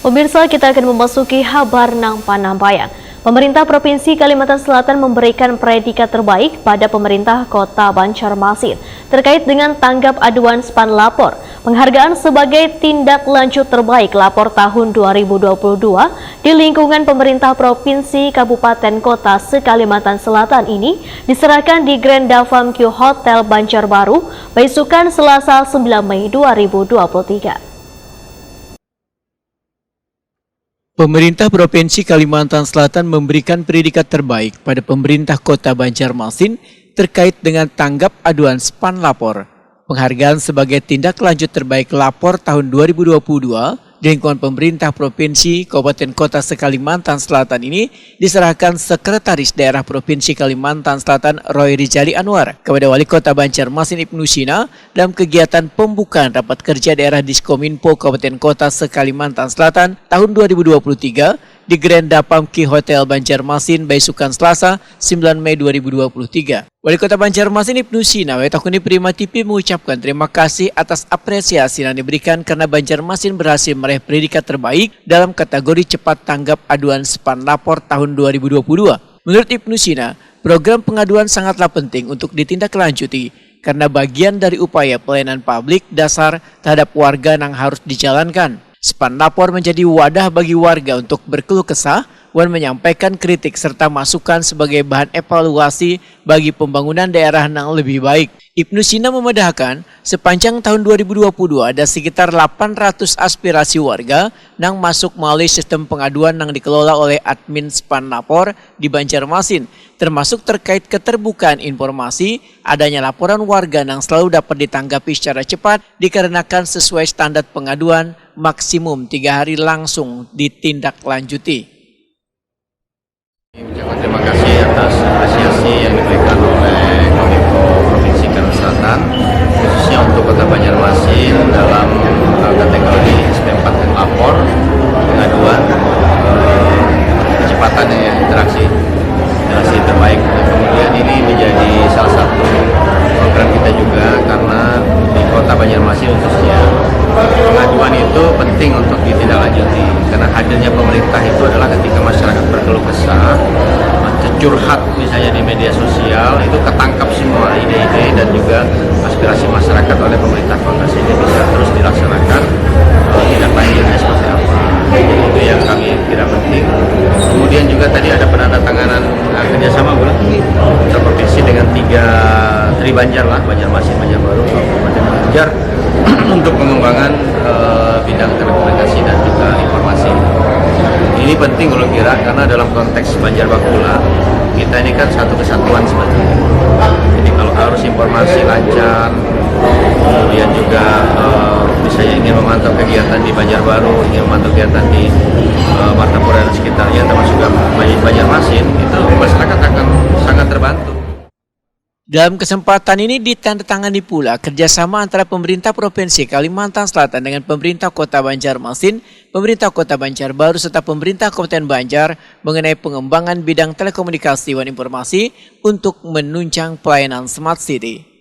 Pemirsa, kita akan memasuki kabar nang Panambayan. Pemerintah Provinsi Kalimantan Selatan memberikan predikat terbaik pada pemerintah Kota Banjarmasin terkait dengan tanggap aduan Span Lapor. Penghargaan sebagai tindak lanjut terbaik lapor tahun 2022 di lingkungan pemerintah Provinsi Kabupaten Kota se-Kalimantan Selatan ini diserahkan di Grand Davam Q Hotel Banjarbaru, Baisukan, Selasa 9 Mei 2023. Pemerintah Provinsi Kalimantan Selatan memberikan predikat terbaik pada pemerintah Kota Banjarmasin terkait dengan tanggap aduan Span Lapor. Penghargaan sebagai tindak lanjut terbaik lapor tahun 2022 di lingkungan pemerintah Provinsi Kabupaten Kota se-Kalimantan Selatan ini diserahkan Sekretaris Daerah Provinsi Kalimantan Selatan Roy Rizali Anwar kepada Wali Kota Banjarmasin Ibnu Sina dalam kegiatan pembukaan rapat kerja daerah Diskominfo Kabupaten Kota se-Kalimantan Selatan tahun 2023 di Grand Davam Q Hotel Banjarmasin, Baisukan, Selasa 9 Mei 2023. Wali Kota Banjarmasin Ibnu Sina Wetakuni Prima TV mengucapkan terima kasih atas apresiasi yang diberikan karena Banjarmasin berhasil meraih predikat terbaik dalam kategori cepat tanggap aduan Span Lapor tahun 2022. Menurut Ibnu Sina, program pengaduan sangatlah penting untuk ditindaklanjuti karena bagian dari upaya pelayanan publik dasar terhadap warga yang harus dijalankan. Span Lapor menjadi wadah bagi warga untuk berkeluh kesah dan menyampaikan kritik serta masukan sebagai bahan evaluasi bagi pembangunan daerah yang lebih baik. Ibnu Sina memedahkan sepanjang tahun 2022 ada sekitar 800 aspirasi warga yang masuk melalui sistem pengaduan yang dikelola oleh admin Span Lapor di Banjarmasin, termasuk terkait keterbukaan informasi, adanya laporan warga yang selalu dapat ditanggapi secara cepat dikarenakan sesuai standar pengaduan maksimum 3 hari langsung ditindaklanjuti. Ucapkan terima kasih atas apresiasi yang diberikan oleh Kominfo Provinsi Kalimantan Selatan, khususnya untuk Kota Banjarmasin dalam kategori SP4 dan lapor pengaduan kecepatan interaksi terbaik. Kemudian ini menjadi salah satu program kita juga karena di Kota Banjarmasin khususnya pengaduan itu penting untuk ditindaklanjuti karena hadirnya pemerintah itu adalah ketika masyarakat berkeluh kesah, curhat misalnya di media sosial itu ketangkap semua ide-ide dan juga aspirasi masyarakat oleh pemerintah kota sehingga bisa terus dilaksanakan tindak lanjutnya seperti apa. Jadi itu yang kami kira penting. Kemudian juga tadi ada penandatanganan kerjasama provinsi dengan 3 Banjar lah, Banjarmasin, Banjarbaru, Kabupaten Banjar untuk pengembangan bidang telekomunikasi dan juga informasi. Ini penting kalau kira karena dalam konteks Banjar Bakula kita ini kan satu kesatuan sebenarnya. Jadi kalau harus informasi lancar, kemudian juga misalnya ingin memantau kegiatan di Banjarbaru, ingin memantau kegiatan di Martapura dan sekitarnya, termasuk juga Banjarmasin, itu masyarakat akan sangat terbantu. Dalam kesempatan ini ditandatangani pula kerjasama antara pemerintah Provinsi Kalimantan Selatan dengan pemerintah Kota Banjarmasin, pemerintah Kota Banjarbaru serta pemerintah Kabupaten Banjar mengenai pengembangan bidang telekomunikasi dan informasi untuk menunjang pelayanan Smart City.